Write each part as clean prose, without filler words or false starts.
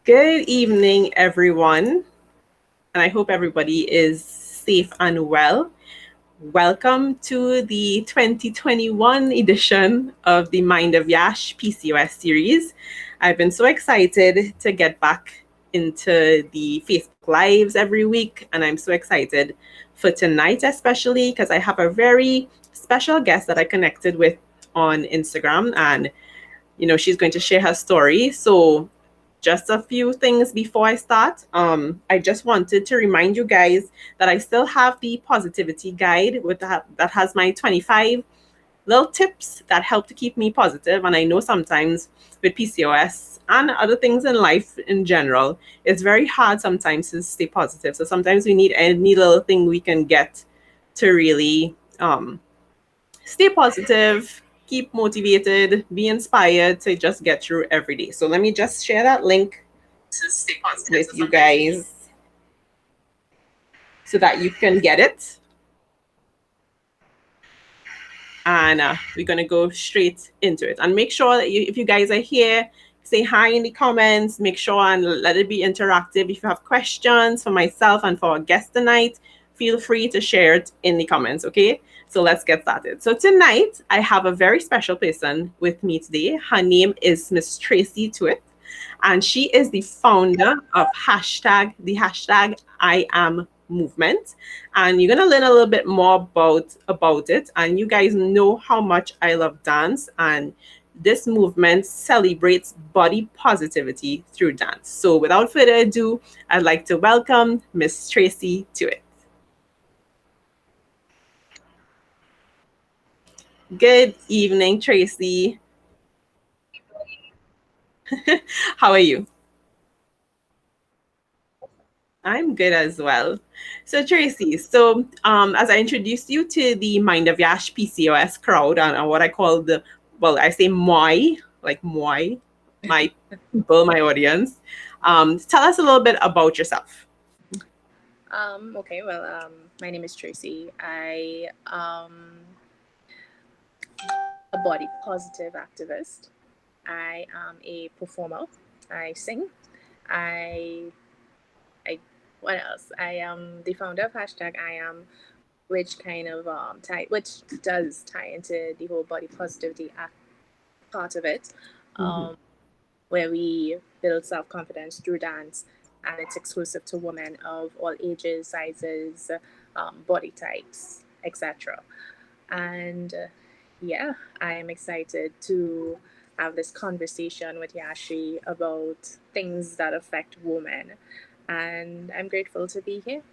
Good evening, everyone, and I hope everybody is safe and well. Welcome to the 2021 edition of the Mind of Yash PCOS series. I've been so excited to get back into the Facebook Lives every week, and I'm so excited for tonight, especially because I have a very special guest that I connected with on Instagram, and she's going to share her story. So just a few things before I start. I just wanted to remind you guys that I still have the positivity guide that has my 25 little tips that help to keep me positive. And I know sometimes with PCOS and other things in life in general, it's very hard sometimes to stay positive. So sometimes we need any little thing we can get to really stay positive, keep motivated, be inspired to just get through every day. So let me just share that link with you guys so that you can get it. And we're going to go straight into it. And make sure that if you guys are here, say hi in the comments. Make sure and let it be interactive. If you have questions for myself and for our guest tonight, feel free to share it in the comments, okay? So let's get started. So tonight, I have a very special person with me today. Her name is Miss Tracy Tuitt, and she is the founder of the hashtag I am movement, and you're gonna learn a little bit more about it. And you guys know how much I love dance, and this movement celebrates body positivity through dance. So without further ado, I'd like to welcome Miss Tracy Tuitt. Good evening, Tracy. How are you? I'm good as well. So Tracy, as I introduced you to the Mind of Yash PCOS crowd and what I call I say MOY, like MOY, my people, my audience. Tell us a little bit about yourself. Okay, my name is Tracy. I a body positive activist. I am a performer. I sing. I I what else? I am the founder of hashtag I am, which kind of which does tie into the whole body positivity part of it, Mm-hmm. um, where we build self confidence through dance, and it's exclusive to women of all ages, sizes, body types, etc. And yeah, I am excited to have this conversation with Yashi about things that affect women. And I'm grateful to be here.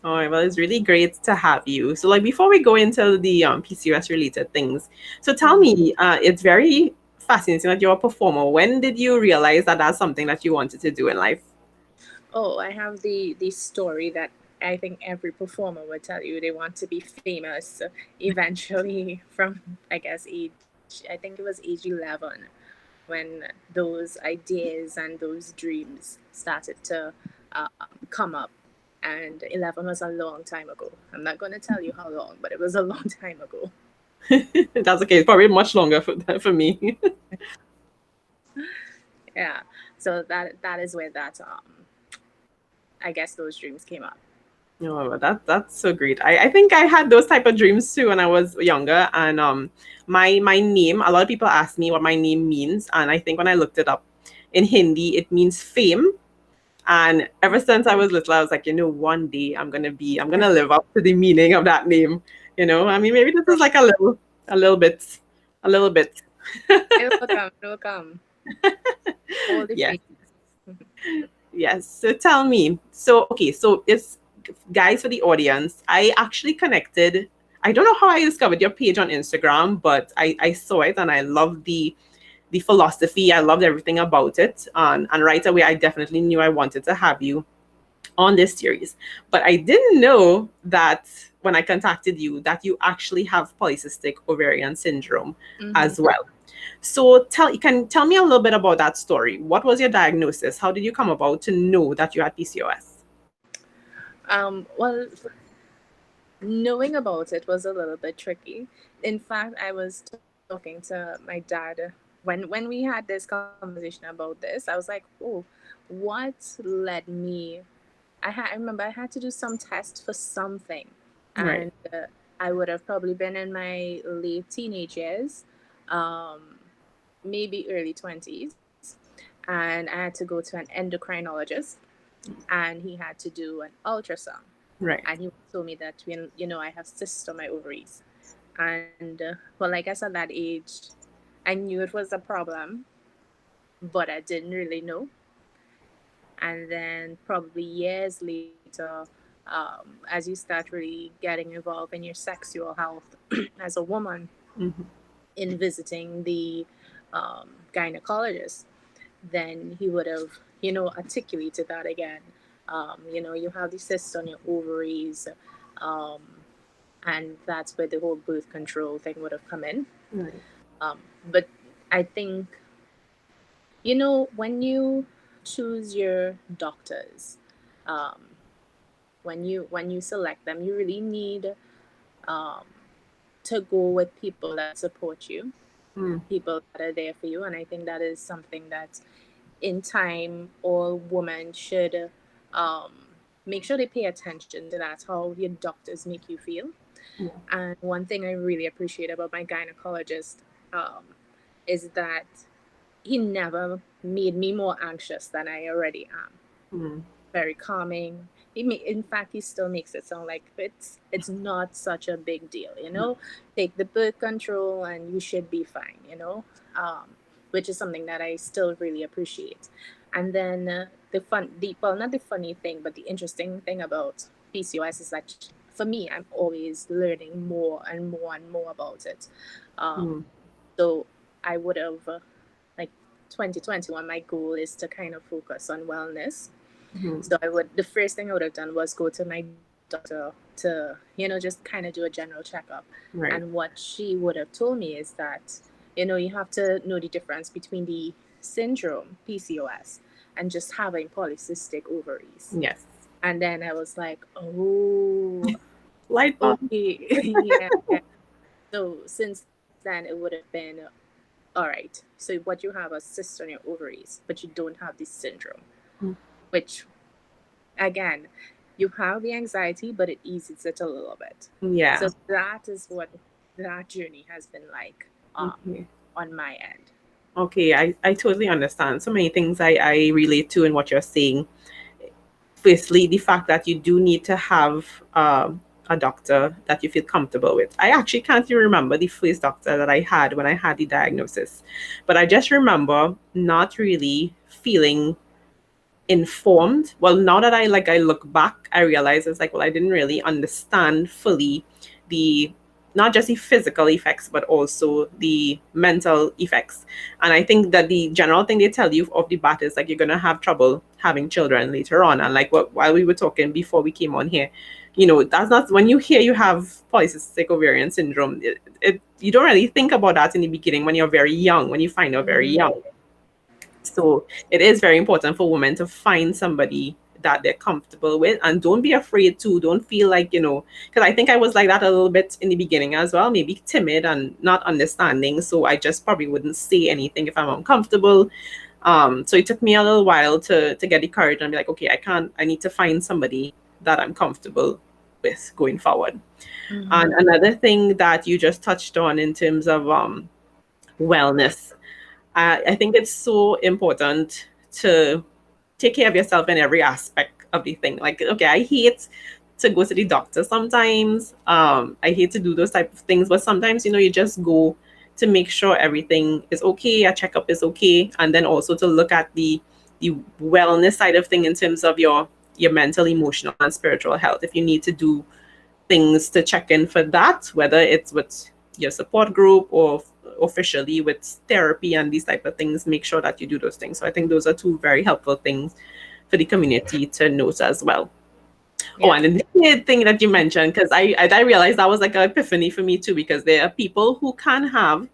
All right, well, it's really great to have you. So, like, before we go into the PCOS related things, so tell Mhm. me, it's very fascinating that you're a performer. When did you realize that that's something that you wanted to do in life? Oh, I have the story that I think every performer would tell you. They want to be famous eventually from, I guess, I think it was age 11 when those ideas and those dreams started to come up. And 11 was a long time ago. I'm not going to tell you how long, but it was a long time ago. That's okay. It's probably much longer for me. Yeah. So that is where that I guess those dreams came up. Oh, that's so great. I think I had those type of dreams too when I was younger. And my name, a lot of people ask me what my name means, and I think when I looked it up in Hindi, it means fame. And ever since I was little, I was like, one day I'm gonna live up to the meaning of that name. I mean, maybe this is like a little bit, a little bit. It will come. It will come. All the Yes. fame. Yes. So tell me. So okay. So it's guys for the audience. I actually connected. I don't know how I discovered your page on Instagram, but I saw it and I loved the philosophy. I loved everything about it. And right away, I definitely knew I wanted to have you on this series. But I didn't know that when I contacted you that you actually have polycystic ovarian syndrome Hmm. as well. So you can tell me a little bit about that story. What was your diagnosis? How did you come about to know that you had PCOS? Well, knowing about it was a little bit tricky. In fact, I was talking to my dad when we had this conversation about this, I was like, oh, what led me? I remember I had to do some test for something, Right. and I would have probably been in my late teenage years, um, maybe early 20s, and I had to go to an endocrinologist, and he had to do an ultrasound, Right. and he told me that I have cysts on my ovaries, and well, like I said, that age, I knew it was a problem, but I didn't really know. And then probably years later, as you start really getting involved in your sexual health as a woman, Mm-hmm. in visiting the gynecologist, then he would have, articulated that again. You have the cysts on your ovaries, um, and that's where the whole birth control thing would have come in. Right. But I think, when you choose your doctors, um, when you select them, you really need um, to go with people that support you, Mm. people that are there for you. And I think that is something that in time all women should um, make sure they pay attention to that, how your doctors make you feel. Yeah. And one thing I really appreciate about my gynecologist um, is that he never made me more anxious than I already am. Mm. Very calming. In fact, he still makes it sound like it's not such a big deal. Take the birth control and you should be fine. Which is something that I still really appreciate. And then not the funny thing, but the interesting thing about PCOS is that for me, I'm always learning more and more and more about it. Mm. So I would have like 2021. My goal is to kind of focus on wellness, Mm. so the first thing I would have done was go to my doctor to, just kind of do a general checkup. Right. And what she would have told me is that, you have to know the difference between the syndrome, PCOS, and just having polycystic ovaries. Yes. And then I was like, oh, Light bulb. okay. Yeah. So since then, it would have been all right. So what you have are cysts on your ovaries, but you don't have this syndrome, Mm. which again, you have the anxiety, but it eases it a little bit. Yeah. So that is what that journey has been like Okay. on my end. Okay. I totally understand. So many things I relate to in what you're saying. Firstly, the fact that you do need to have a doctor that you feel comfortable with. I actually can't even remember the first doctor that I had when I had the diagnosis, but I just remember not really feeling informed. Well, now that I look back, I realize it's like, well, I didn't really understand fully the not just the physical effects but also the mental effects. And I think that the general thing they tell you off the bat is like you're gonna have trouble having children later on. And like while we were talking before we came on here, that's not when you hear you have polycystic ovarian syndrome. You don't really think about that in the beginning when you're very young, when you find out very Mm-hmm. young. So it is very important for women to find somebody that they're comfortable with, and don't be afraid to. Don't feel like, because I think I was like that a little bit in the beginning as well, maybe timid and not understanding. So I just probably wouldn't say anything if I'm uncomfortable. So it took me a little while to get the courage and be like, okay, I need to find somebody that I'm comfortable with going forward. And Mm-hmm. another thing that you just touched on in terms of wellness, I think it's so important to take care of yourself in every aspect of the thing. Like, okay, I hate to go to the doctor sometimes. I hate to do those type of things, but sometimes, you just go to make sure everything is okay, a checkup is okay, and then also to look at the wellness side of thing in terms of your mental, emotional, and spiritual health. If you need to do things to check in for that, whether it's with your support group or officially with therapy and these type of things, make sure that you do those things. So I think those are two very helpful things for the community to note as well. Oh, Yeah. and then the third thing that you mentioned, because I realized that was like an epiphany for me too, because there are people who can have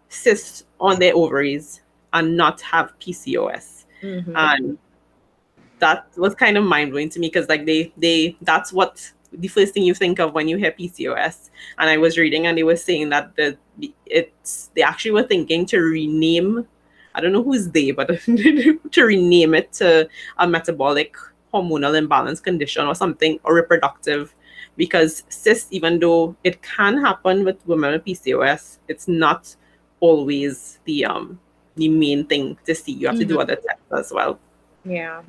cysts on their ovaries and not have PCOS. Mm-hmm. And that was kind of mind blowing to me because like they that's what the first thing you think of when you hear PCOS. And I was reading and they were saying that they actually were thinking to rename, I don't know who's they, but to rename it to a metabolic hormonal imbalance condition or something, or reproductive, because cyst, even though it can happen with women with PCOS, it's not always the main thing to see. You have to do Mm-hmm. other tests as well. Yeah,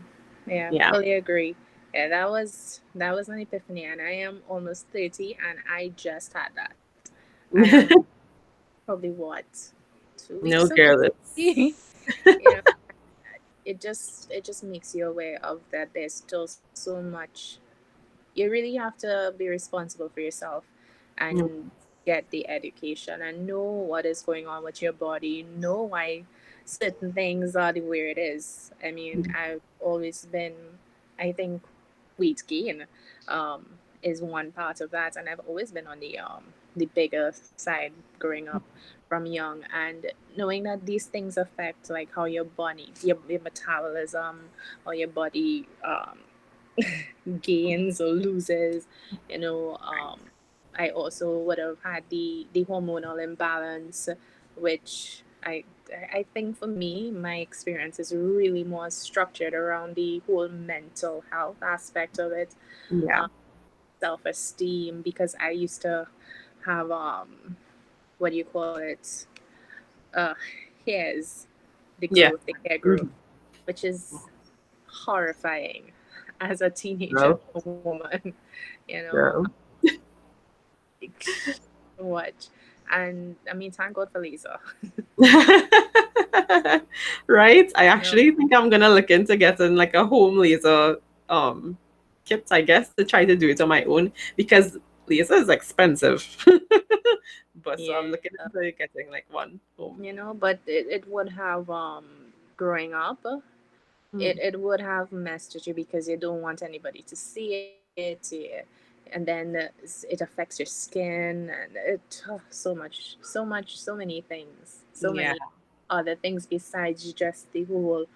yeah, Yeah. fully agree. Yeah, that was an epiphany, and I am almost 30, and I just had that. I am probably what, 2 weeks No, ago, girl, maybe. it's You know, it just makes you aware of that there's still so much. You really have to be responsible for yourself and get the education and know what is going on with your body, know why certain things are the way it is. I mean, I've always been, I think, weight gain is one part of that, and I've always been on the bigger side growing up from young, and knowing that these things affect like how your body, your metabolism, or your body gains or loses. You know, I also would have had the hormonal imbalance, which I think for me, my experience is really more structured around the whole mental health aspect of it, yeah, um, self esteem, because I used to have what do you call it? Uh, hairs, yeah. the hair growth, Mhm. which is horrifying as a teenager Girl, woman, you know, girl. like, so much. And I mean, thank God for Lisa. Right? I You know, actually think I'm gonna look into getting like a home laser um kit, I guess, to try to do it on my own, because laser is expensive. But so I'm yeah, looking into getting like one home. but it would have growing up, Mm. it would have messed with you because you don't want anybody to see it, yeah. And then it affects your skin, and so many things, so Yeah, many other things besides just the whole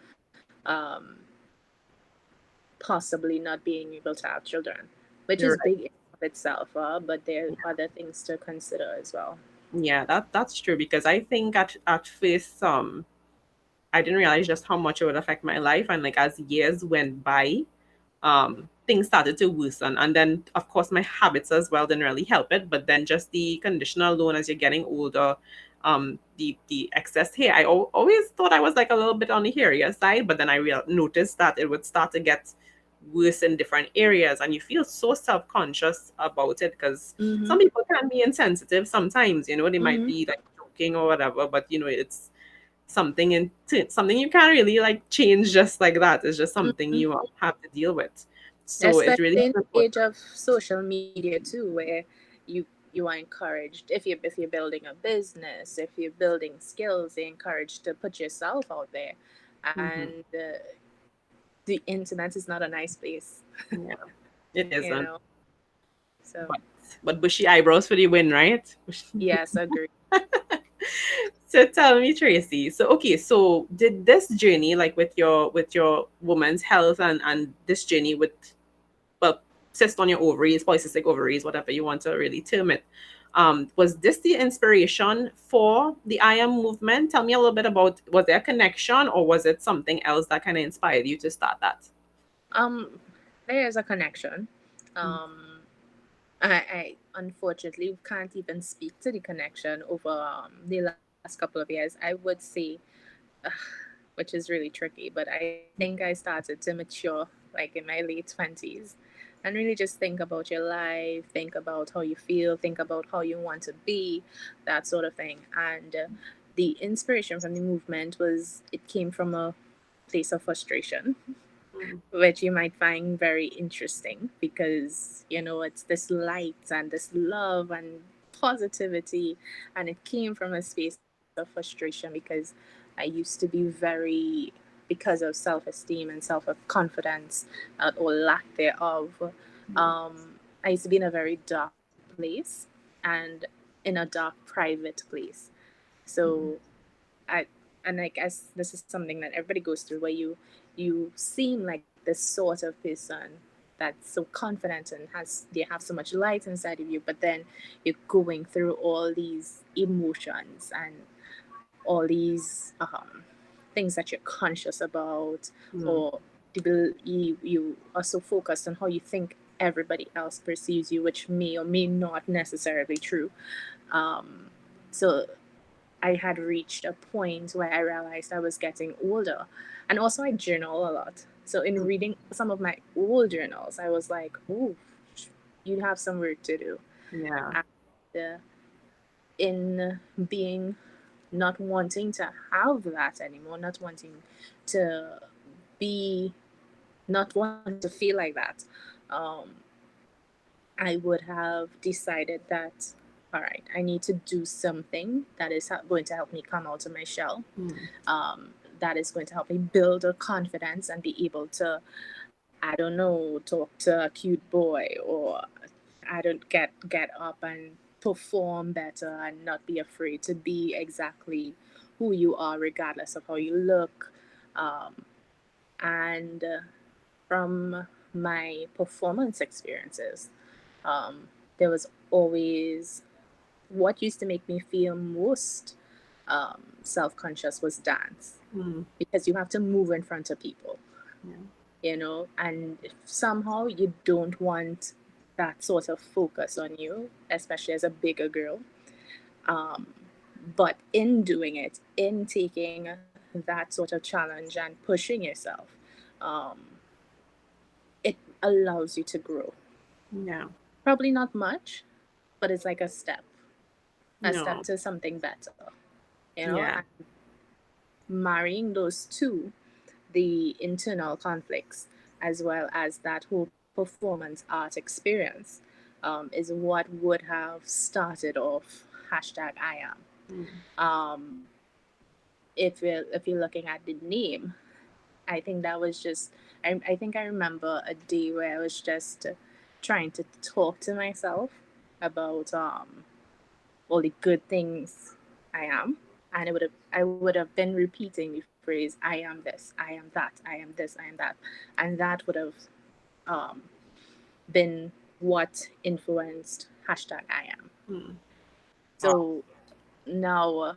possibly not being able to have children, which you're is right. big in of itself, but there are other things to consider as well. Yeah, that's true, because I think at first I didn't realize just how much it would affect my life, and like as years went by, things started to worsen. And then, of course, my habits as well didn't really help it. But then, just the condition alone, as you're getting older, the excess hair. Always thought I was like a little bit on the hairier side, but then I noticed that it would start to get worse in different areas, and you feel so self conscious about it, because Mm-hmm. some people can be insensitive sometimes. They might Mm-hmm. be like joking or whatever, but it's something you can't really like change just like that. It's just something Mm-hmm. you have to deal with. So it Especially really in is the important. age of social media too, where you are encouraged, if you're building a business, if you're building skills, you're encouraged to put yourself out there, Hmm. and the internet is not a nice place, Yeah, it you isn't. know. So But bushy eyebrows for the win, right? yes, agree. So tell me, Tracy. So okay, so did this journey, like with your woman's health, and this journey with, well, cyst on your ovaries, polycystic ovaries, whatever you want to really term it. Was this the inspiration for the I am movement? Tell me a little bit about, was there a connection, or was it something else that kind of inspired you to start that? um there is a connection. um I unfortunately can't even speak to the connection over the last couple of years. I would say, which is really tricky, but I think I started to mature like in my late 20s, and really just think about your life, think about how you feel, think about how you want to be, that sort of thing. And the inspiration from the movement was, it came from a place of frustration, Mm, which you might find very interesting because it's this light and this love and positivity, and it came from a space of frustration because I used to be very, because of self-esteem and self-confidence, or lack thereof, mm, I used to be in a very dark place, and in a dark private place. So I and I guess this is something that everybody goes through, where you seem like this sort of person that's so confident and has they have so much light inside of you, but then you're going through all these emotions and all these things that you're conscious about, Mm. or you are so focused on how you think everybody else perceives you, which may or may not necessarily true. Um, so I had reached a point where I realized I was getting older. And also, I journal a lot. So, in Mm. reading some of my old journals, I was like, oh, you have some work to do. Yeah. And in being not wanting to have that anymore, not wanting to be, not wanting to feel like that, um, I would have decided that, all right, I need to do something that is going to help me come out of my shell, Mm. that is going to help me build a confidence and be able to, I don't know, talk to a cute boy, or I don't get up and perform better and not be afraid to be exactly who you are, regardless of how you look. And from my performance experiences, um, there was always what used to make me feel most self conscious was dance, Mm. because you have to move in front of people, Yeah. and somehow you don't want that sort of focus on you, especially as a bigger girl. Um, but in doing it, in taking that sort of challenge and pushing yourself, um, it allows you to grow. Yeah. Probably not much, but it's like a step No. to something better, Yeah. and marrying those two, the internal conflicts as well as that whole performance art experience, is what would have started off hashtag I Mm. am. If you're looking at the name, I think that was just, I think I remember a day where I was just trying to talk to myself about all the good things I am, and I would have been repeating the phrase I am this, I am that, I am this, I am that, and that would have um, been what influenced hashtag I am. Mm. Wow. So now,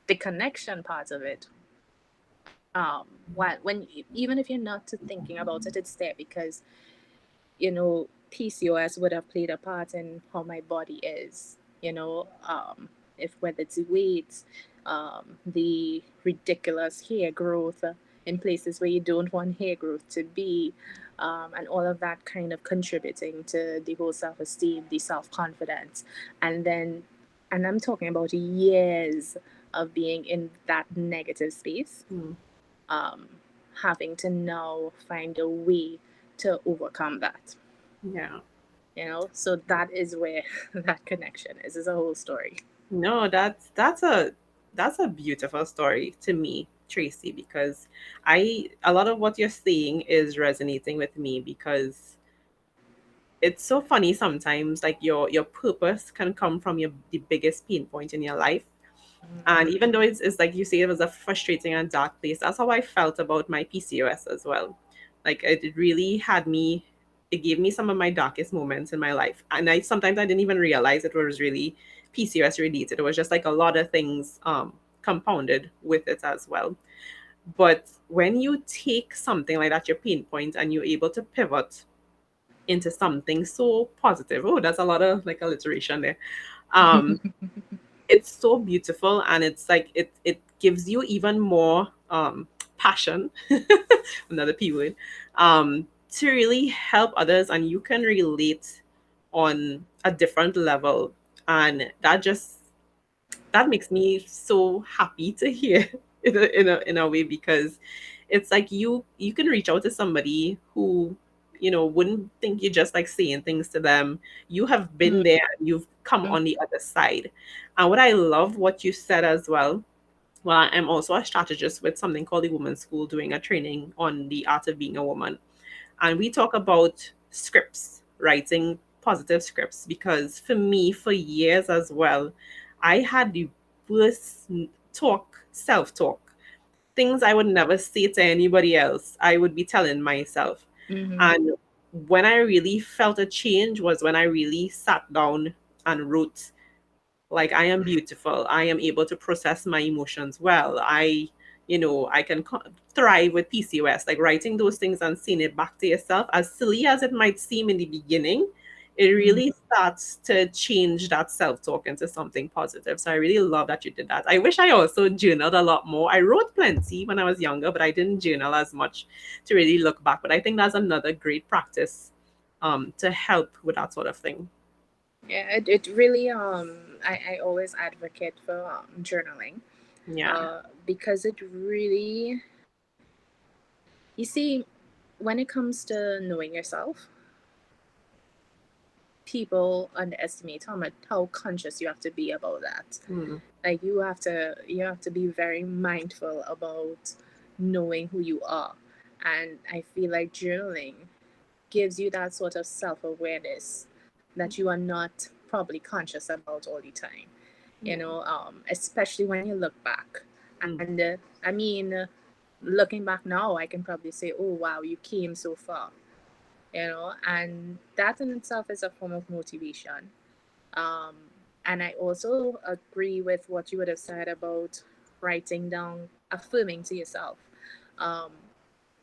the connection part of it, even if you're not thinking about it, it's there because PCOS would have played a part in how my body is. If whether it's weight, the ridiculous hair growth in places where you don't want hair growth to be, and all of that kind of contributing to the whole self-esteem, the self-confidence, and then, and I'm talking about years of being in that negative space, Mm. um, having to now find a way to overcome that. Yeah. So that is where that connection is a whole story. No, that's a beautiful story to me, Tracy, because I a lot of what you're saying is resonating with me because it's so funny sometimes like your purpose can come from the biggest pain point in your life. And even though it's like you say, it was a frustrating and dark place, that's how I felt about my PCOS as well. Like it really had me, it gave me some of my darkest moments in my life. And I didn't even realize it was really PCOS related. It was just like a lot of things compounded with it as well. But when you take something like that, your pain point, and you're able to pivot into something so positive. Oh, that's a lot of like alliteration there. Um, it's so beautiful, and it's like it gives you even more passion, another p word, to really help others, and you can relate on a different level, and that makes me so happy to hear in a way, because it's like you can reach out to somebody who wouldn't think you're just like saying things to them. You have been there and you've come on the other side. And what I love what you said as well, well, I'm also a strategist with something called the Women's School, doing a training on the art of being a woman, and we talk about scripts, writing positive scripts, because for me, for years as well, I had the worst self-talk, things I would never say to anybody else, I would be telling myself. Mm-hmm. And when I really felt a change was when I really sat down and wrote, like, I am beautiful, I am able to process my emotions well, I can thrive with PCOS. Like, writing those things and seeing it back to yourself, as silly as it might seem in the beginning, it really starts to change that self-talk into something positive. So I really love that you did that. I wish I also journaled a lot more. I wrote plenty when I was younger, but I didn't journal as much to really look back. But I think that's another great practice to help with that sort of thing. Yeah, it really I always advocate for journaling, Yeah. because it really, you see, when it comes to knowing yourself, people underestimate how conscious you have to be about that. Mm. Like, you have to be very mindful about knowing who you are. And I feel like journaling gives you that sort of self-awareness that you are not probably conscious about all the time, Yeah. especially when you look back. Mm. And I mean, looking back now, I can probably say, oh wow, you came so far, and that in itself is a form of motivation. um, and I also agree with what you would have said about writing down, affirming to yourself. um,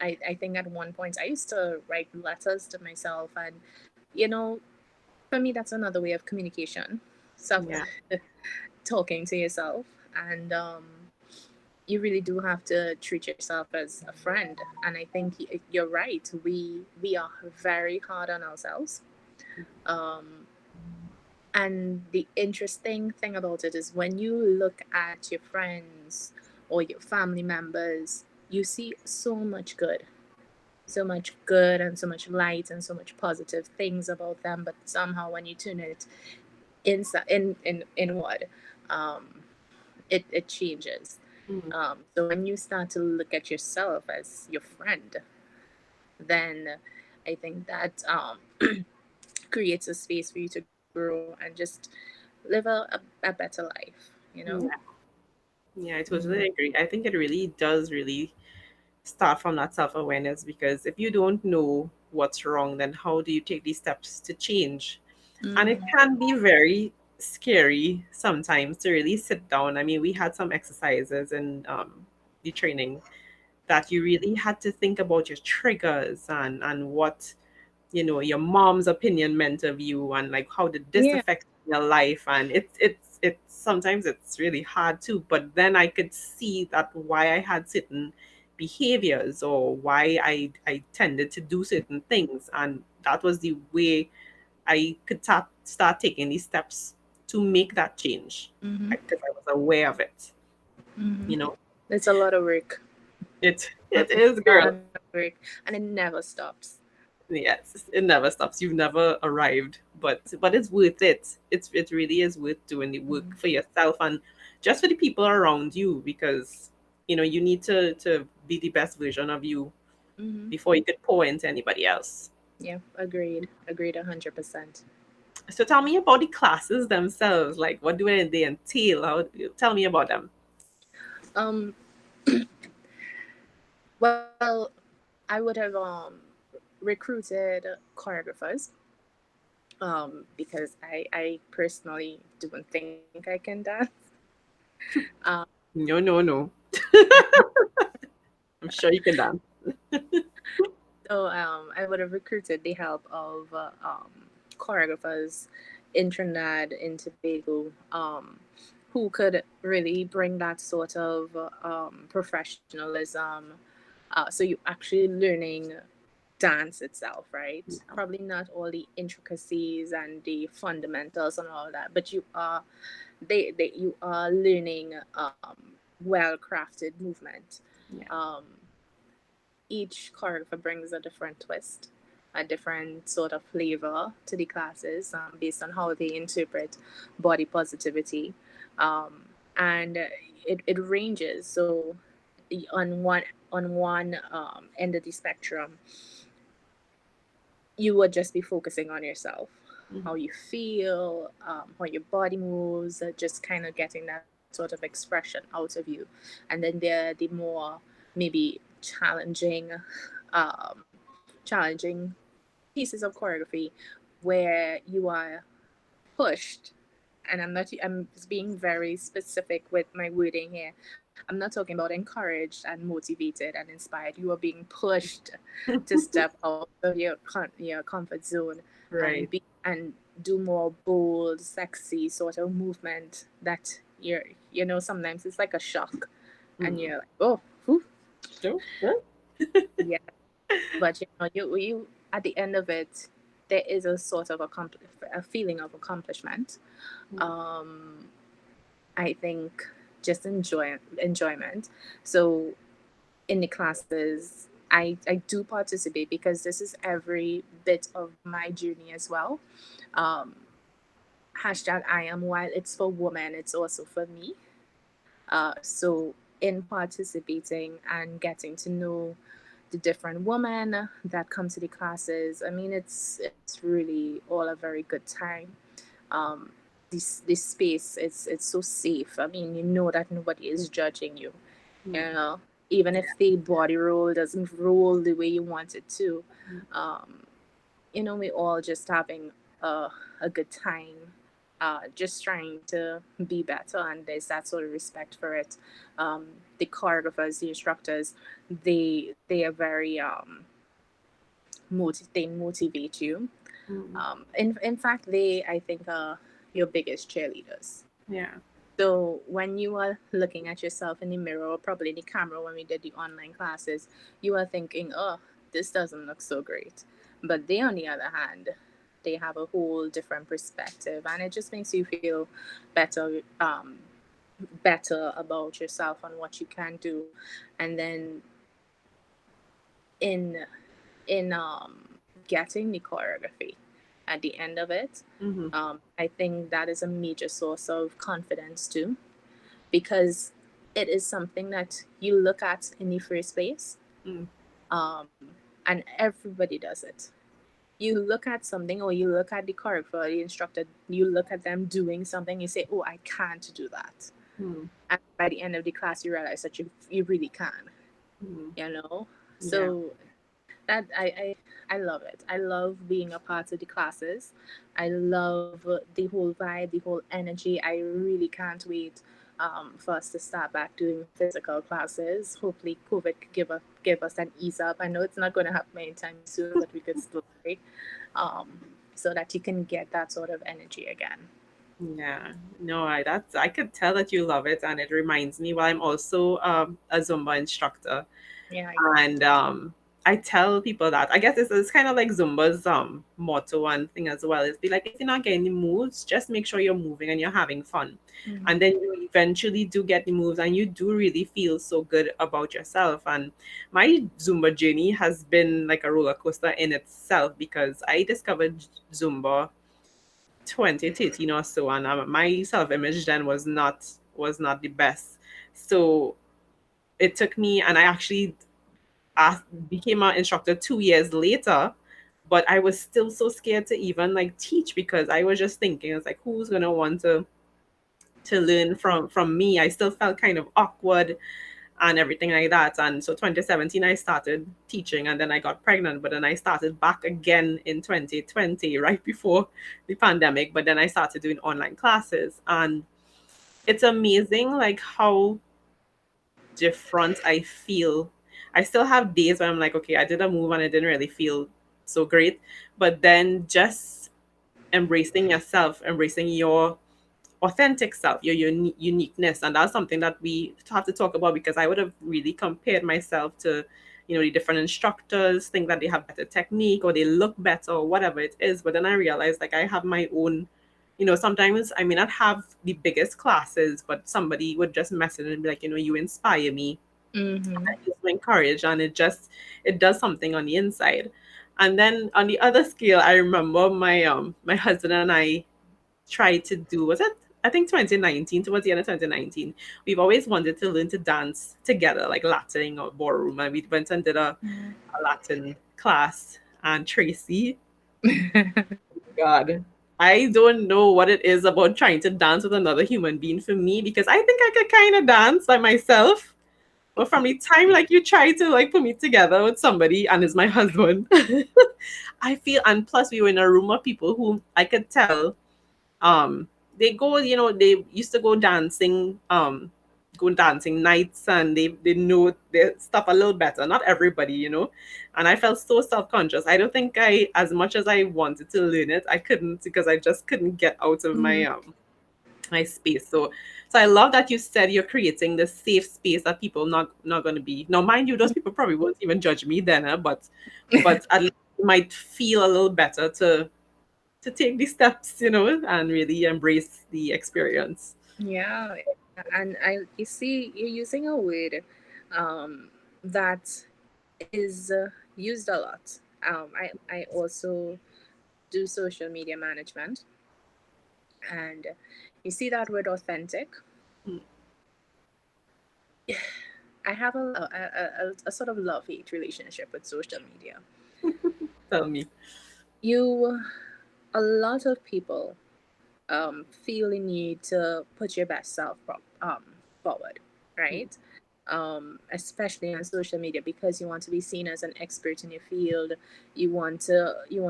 I think at one point I used to write letters to myself, and you know for me that's another way of communication, self Yeah. talking to yourself. And you really do have to treat yourself as a friend. And I think you're right, we are very hard on ourselves. um, and the interesting thing about it is when you look at your friends or your family members, you see so much good and so much light and so much positive things about them. But somehow when you turn it inside in inward, um, it changes. Mm. So when you start to look at yourself as your friend, then I think that creates a space for you to grow and just live a better life. Yeah. Yeah, I Mm-hmm. totally agree. I think it really does really start from that self-awareness, because if you don't know what's wrong, then how do you take these steps to change? And it Mm-hmm. can be very scary sometimes to really sit down. I mean, we had some exercises in the training that you really had to think about your triggers and what your mom's opinion meant of you, and like how did this Yeah. affect your life. And it's sometimes it's really hard too, but then I could see that why I had certain behaviors, or why I tended to do certain things, and that was the way I could start taking these steps to make that change, Mm-hmm. because I was aware of it. Mm-hmm. you know It's a lot of work. it It's is, a lot girl. of work, and it never stops. Yes, it never stops. You've never arrived, but it's worth it. It really is worth doing the work for yourself and just for the people around you, because you need to be the best version of you Mm-hmm. before you could pour into anybody else. Yeah, agreed 100%. So tell me about the classes themselves. Like, what do they entail? Tell me about them. um well, I would have recruited choreographers, because I personally don't think I can dance. um No, no, no. I'm sure you can dance. So I would have recruited the help of choreographers in Trinidad, in Tobago, who could really bring that sort of professionalism. So you actually learning dance itself, right? Probably not all the intricacies and the fundamentals and all that, but you are learning well crafted movement. Yeah. Um, each choreographer brings a different twist, a different sort of flavor to the classes, based on how they interpret body positivity. And it ranges. So on one end of the spectrum, you would just be focusing on yourself, how Mhm. you feel, how your body moves, just kind of getting that sort of expression out of you. And then there are the more maybe challenging pieces of choreography where you are pushed, and I'm being very specific with my wording here. I'm not talking about encouraged and motivated and inspired. You are being pushed to step out of your comfort zone and Right. do more bold, sexy sort of movement that sometimes it's like a shock, and Mm. you're like, oh, whew, Sure. Sure. yeah. But you at the end of it, there is a sort of a feeling of accomplishment. um I think just enjoyment. So in the classes, I do participate because this is every bit of my journey as well. um Hashtag I am, while it's for women, it's also for me. So in participating and getting to know the different women that come to the classes, I mean, it's really all a very good time. um this space, it's so safe. I mean, you know that nobody is judging you, you Mm. know, even if the body roll doesn't roll the way you want it to. um we all just having a good time, just trying to be better, and there's that sort of respect for it. The choreographers, the instructors, they are very they motivate you. Mm. In fact, they, I think, are your biggest cheerleaders. Yeah. So when you are looking at yourself in the mirror, or probably the camera when we did the online classes, you are thinking, oh, this doesn't look so great. But they, on the other hand, they have a whole different perspective, and it just makes you feel better, better about yourself and what you can do. And then in getting the choreography at the end of it, Mm-hmm. I think that is a major source of confidence too, because it is something that you look at in the first place, Mm. and everybody does it. You look at something, or you look at the choreographer, the instructor, you look at them doing something, you say, oh, I can't do that. Mm. And by the end of the class, you realize that you really can, Mm. you know? Yeah. So that I love it. I love being a part of the classes. I love the whole vibe, the whole energy. I really can't wait for us to start back doing physical classes. Hopefully, COVID could give us an ease up. I know it's not going to happen anytime soon, but we could still pray, so that you can get that sort of energy again. Yeah, no, I could tell that you love it, and it reminds me. Well, I'm also a Zumba instructor, Yeah, and I tell people that I guess it's kind of like Zumba's motto and thing as well. It's be like if you're not getting the moves, just make sure you're moving and you're having fun, mm-hmm. and then you eventually do get the moves, and you do really feel so good about yourself. And my Zumba journey has been like a roller coaster in itself because I discovered Zumba 2013 or so, and my self image then was not the best. So it took me, and I actually asked, became an instructor 2 years later. But I was still so scared to even like teach because I was just thinking, it's like, who's gonna want to learn from me? I still felt kind of awkward and everything like that. And so 2017, I started teaching, and then I got pregnant. But then I started back again in 2020, right before the pandemic. But then I started doing online classes, and it's amazing like how different I feel. I still have days where I'm like, okay, I did a move and I didn't really feel so great. But then just embracing yourself, embracing your authentic self, your uniqueness. And that's something that we have to talk about because I would have really compared myself to, the different instructors, think that they have better technique or they look better or whatever it is. But then I realized like I have my own, sometimes I may not have the biggest classes, but somebody would just message and be like, you inspire me. Mm-hmm. I feel so encouraged, and it does something on the inside. And then on the other scale, I remember my husband and I tried to do, was it, I think 2019, towards the end of 2019. We've always wanted to learn to dance together, like Latin or ballroom, and we went and did a Latin class. And Tracy, God, I don't know what it is about trying to dance with another human being for me, because I think I could kind of dance by myself, But from the time like you try to like put me together with somebody and is my husband, I feel, and plus we were in a room of people who I could tell, um, they go, they used to go dancing nights, and they know their stuff a little better. Not everybody. And I felt so self-conscious. I don't think as much as I wanted to learn it, I couldn't, because I just couldn't get out of Mhm. my space. So I love that you said you're creating this safe space that people not going to be. Now, mind you, those people probably won't even judge me then, but at least it might feel a little better to take these steps, and really embrace the experience. Yeah, and you see, you're using a word that is used a lot. I also do social media management, and you see that word authentic. Mm. I have a sort of love hate relationship with social media. Tell me. You, a lot of people feel the need to put your best self forward, Mm. right? Especially on social media, because you want to be seen as an expert in your field. You want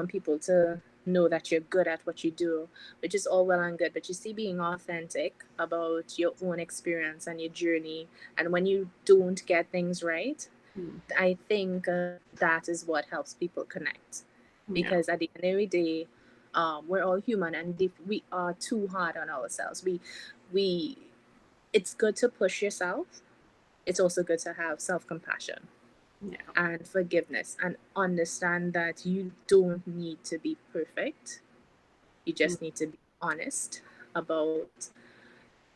people to know that you're good at what you do, which is all well and good. But you see, being authentic about your own experience and your journey, and when you don't get things right, Mm. I think that is what helps people connect. Yeah. Because at the end of the day, we're all human, and if we are too hard on ourselves, we it's good to push yourself. It's also good to have self compassion Yeah. and forgiveness, and understand that you don't need to be perfect. You Mm. just need to be honest about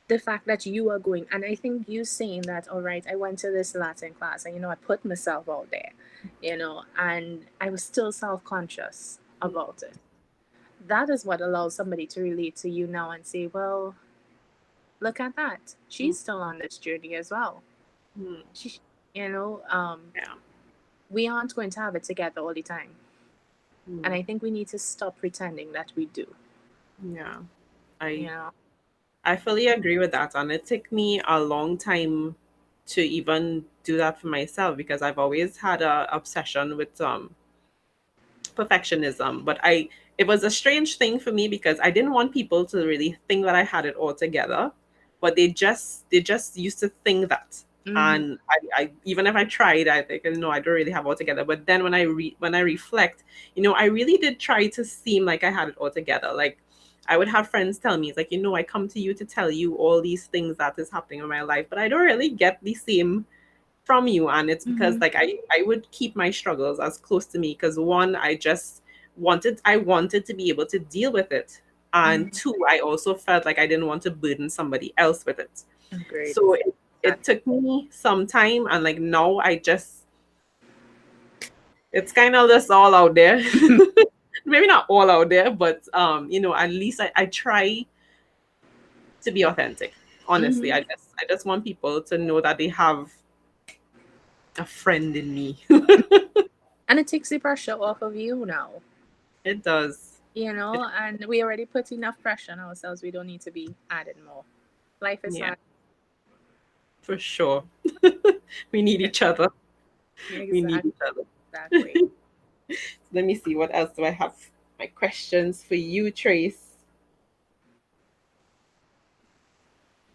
the fact that you are going. And I think you saying that, all right, I went to this Latin class, and I put myself out there, and I was still self-conscious Mm. about it. That is what allows somebody to relate to you now and say, well, look at that, Mm. she's still on this journey as well. Mm. She you know um Yeah. we aren't going to have it together all the time, and Mm. I think we need to stop pretending that we do. Yeah. you I know I fully agree with that, and it took me a long time to even do that for myself, because I've always had a obsession with perfectionism. But it was a strange thing for me, because I didn't want people to really think that I had it all together, but they just used to think that. Mm-hmm. And I even if I tried, I think, no, I don't really have it all together. But then when I reflect, I really did try to seem like I had it all together. Like, I would have friends tell me, it's like, I come to you to tell you all these things that is happening in my life, but I don't really get the same from you. And it's because Mm-hmm. like I would keep my struggles as close to me, because one, I wanted to be able to deal with it, and Mm-hmm. two, I also felt like I didn't want to burden somebody else with it. Great. So it That. took me some time, and like now it's kind of just all out there. Maybe not all out there, but at least I try to be authentic. Honestly, Mm-hmm. I just want people to know that they have a friend in me. And it takes the pressure off of you now. It does. It, And we already put enough pressure on ourselves. We don't need to be adding more. Life is yeah, hard. for sure. We need each other. We need Exactly. each other. Exactly. Let me see, what else do I have? My questions for you, Trace.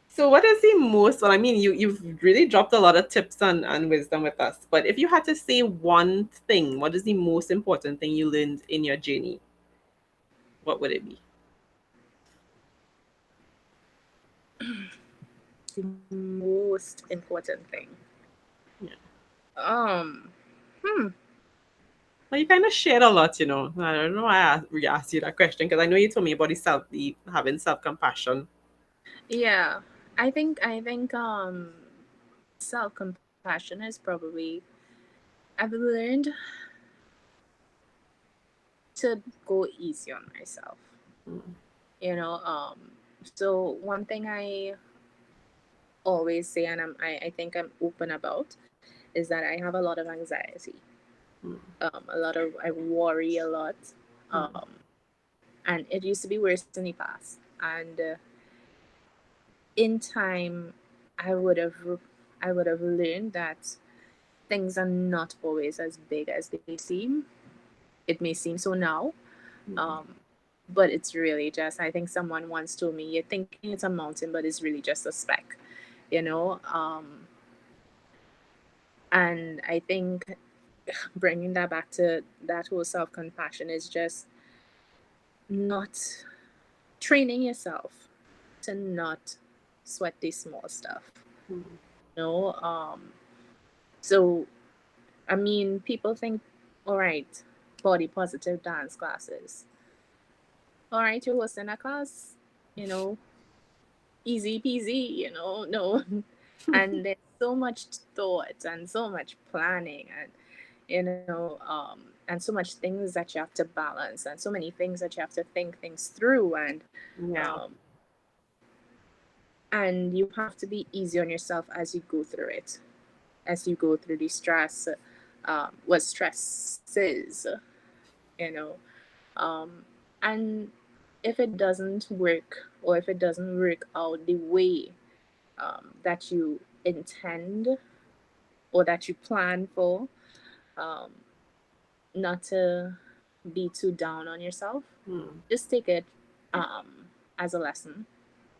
So what is the most, well, I mean, you've really dropped a lot of tips and wisdom with us. But if you had to say one thing, what is the most important thing you learned in your journey? What would it be? The most important thing. Yeah. Um. Hmm. Well, you kind of shared a lot. I don't know why I asked you that question, because I know you told me about the having self-compassion. Yeah. I think self compassion is probably, I've learned to go easy on myself. Mm. You know, so one thing I always say, and I think I'm open about, is that I have a lot of anxiety. Mm. I worry a lot. Mm. Um, and it used to be worse in the past. And in time, I would have. I would have learned that things are not always as big as they seem. It may seem so now, um, but it's really just, I think someone once told me, you're thinking it's a mountain, but it's really just a speck, you know? And I think bringing that back to that whole self compassion is just not training yourself to not sweat the small stuff. You know, so I mean, people think, all right, body positive dance classes. All right, you're hosting a class, you know, easy peasy, you know, no. And there's so much thought and so much planning and, and so much things that you have to balance and so many things that you have to think things through Yeah. um, and you have to be easy on yourself as you go through it, as you go through the stress, what stress is, you know. Um, and if it doesn't work or if it doesn't work out the way that you intend or that you plan for, um, not to be too down on yourself. Hmm. Just take it as a lesson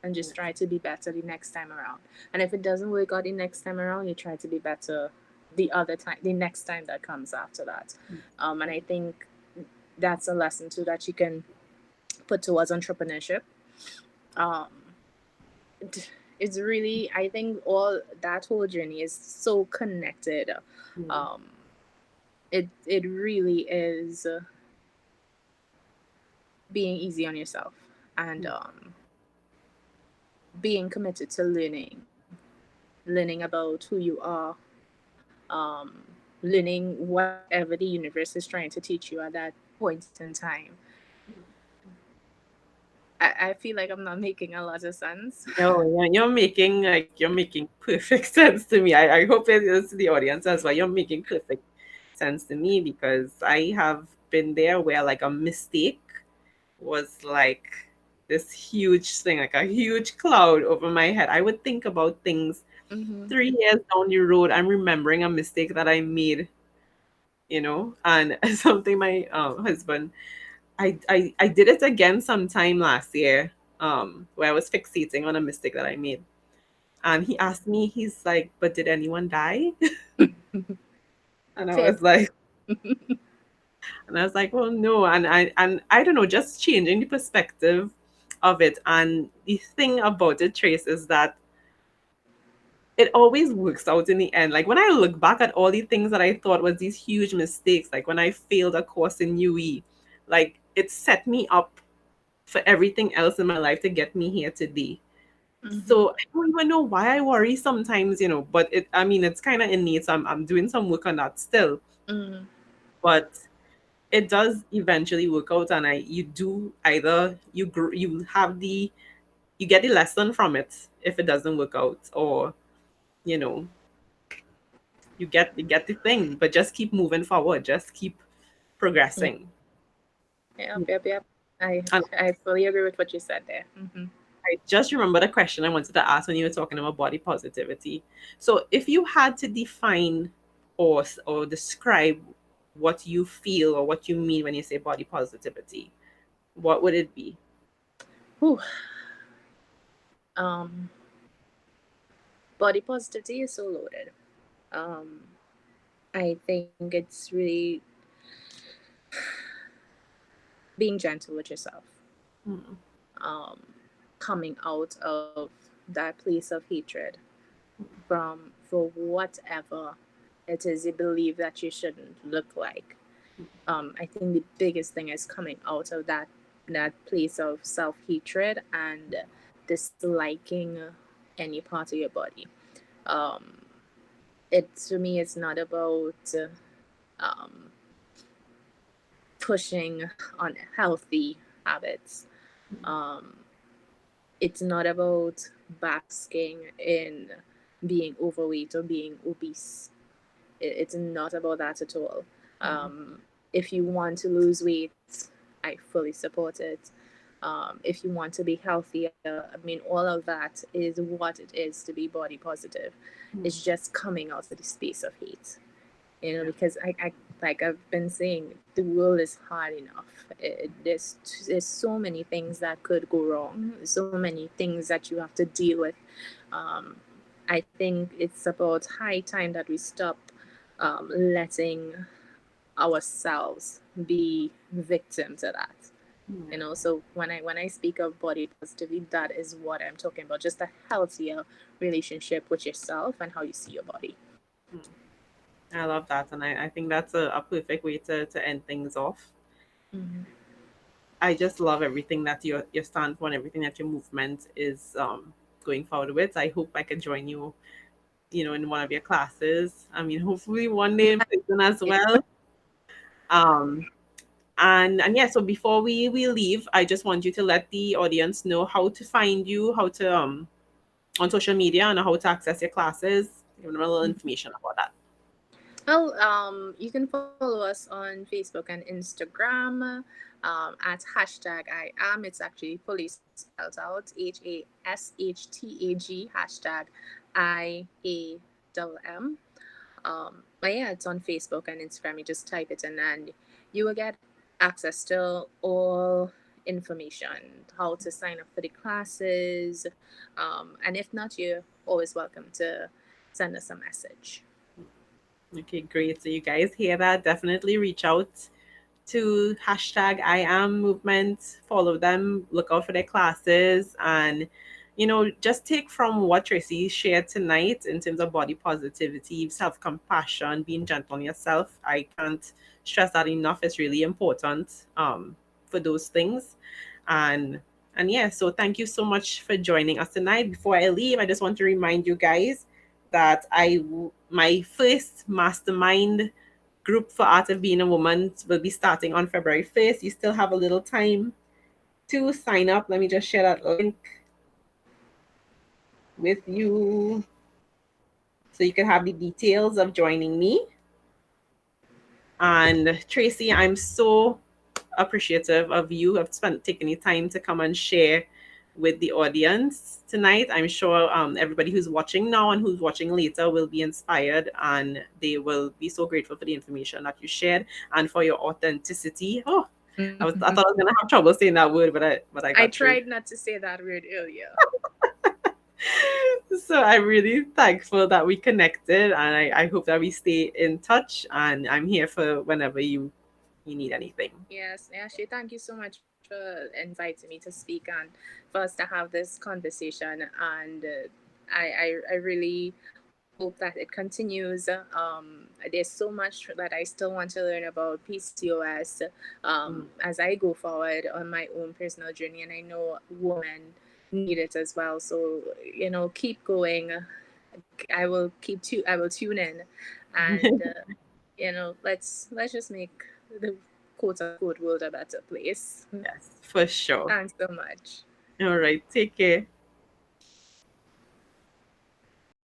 and Yeah. just try to be better the next time around. And if it doesn't work out the next time around, you try to be better the other time, the next time that comes after that. And I think that's a lesson too that you can put towards entrepreneurship. Um, it's really, I think all that whole journey is so connected. Hmm. Um, it really is being easy on yourself and being committed to learning about who you are, um, learning whatever the universe is trying to teach you at that point in time. I feel like I'm not making a lot of sense. No, you're making perfect sense to me. I hope it is to the audience as well. You're making perfect sense to me because I have been there where like a mistake was like this huge thing, like a huge cloud over my head. I would think about things Mm-hmm. 3 years down the road. I'm remembering a mistake that I made, and something my husband, I did it again sometime last year, where I was fixating on a mistake that I made. And he asked me, he's like, but did anyone die? And I Fair. was like, well, no. And I don't know, just changing the perspective of it. And the thing about it, Trace, is that it always works out in the end. Like when I look back at all the things that I thought was these huge mistakes, like when I failed a course in UE, like it set me up for everything else in my life to get me here today. Mm-hmm. So I don't even know why I worry sometimes, but I mean, it's kind of innate. So I'm doing some work on that still, Mm-hmm. but it does eventually work out. And you do either you get the lesson from it if it doesn't work out, or, you know, you get the thing, but just keep moving forward, just keep progressing. Yep, yep, yep. I And I fully agree with what you said there. Mm-hmm. I just remembered a question I wanted to ask when you were talking about body positivity. So, if you had to define or describe what you feel or what you mean when you say body positivity, what would it be? Whew. Um, Body positivity is so loaded. Um, I think it's really being gentle with yourself, Mm, um, coming out of that place of hatred from for whatever it is you believe that you shouldn't look like. I think the biggest thing is coming out of that place of self hatred and disliking any part of your body. Um, it to me, it's not about um, pushing on healthy habits. Um, it's not about basking in being overweight or being obese. It's not about that at all. mm, If you want to lose weight, I fully support it. if you want to be healthier. I mean, all of that is what it is to be body positive. It's Mm. just coming out of the space of hate, you know, Yeah. because I like I've been saying, the world is hard enough. There's so many things that could go wrong, so many things that you have to deal with. um, I think it's about high time that we stop letting ourselves be victim to that, you Yeah. know. So when I speak of body positivity, that is what I'm talking about, just a healthier relationship with yourself and how you see your body. Mm. I love that. And I think that's a perfect way to end things off. Mm-hmm. I just love everything that your stand for and everything that your movement is going forward with. I hope I can join you, in one of your classes. I mean, hopefully one day in person as well. Um, and yeah, so before we leave, I just want you to let the audience know how to find you, how to on social media, and how to access your classes. Give them a little information about that. Well, you can follow us on Facebook and Instagram at hashtag I am. It's actually fully spelled out, HASHTAG, hashtag IAMM. But yeah, it's on Facebook and Instagram. You just type it in and you will get access to all information, how to sign up for the classes. And if not, you're always welcome to send us a message. Okay, great. So you guys hear that? Definitely reach out to hashtag I am movement, follow them, look out for their classes, and just take from what Tracy shared tonight in terms of body positivity, self-compassion, being gentle on yourself. I can't stress that enough. It's really important for those things. And yeah, so thank you so much for joining us tonight. Before I leave, I just want to remind you guys that my first mastermind group for Art of Being a Woman will be starting on February 1st. You still have a little time to sign up. Let me just share that link with you so you can have the details of joining me. And Tracy, I'm so appreciative of you have spent taking the time to come and share with the audience tonight. I'm sure everybody who's watching now and who's watching later will be inspired, and they will be so grateful for the information that you shared and for your authenticity. Oh, I thought I was gonna have trouble saying that word, but I I got through. tried not to say that word earlier. So I'm really thankful that we connected, and I hope that we stay in touch. And I'm here for whenever you need anything. Yes, Ashley, thank you so much for inviting me to speak and for us to have this conversation. And I really hope that it continues. There's so much that I still want to learn about PCOS Mm. as I go forward on my own personal journey, and I know women need it as well. So keep going. I will tune in, and let's just make the quote unquote world a better place. Yes, for sure. Thanks so much. All right, take care.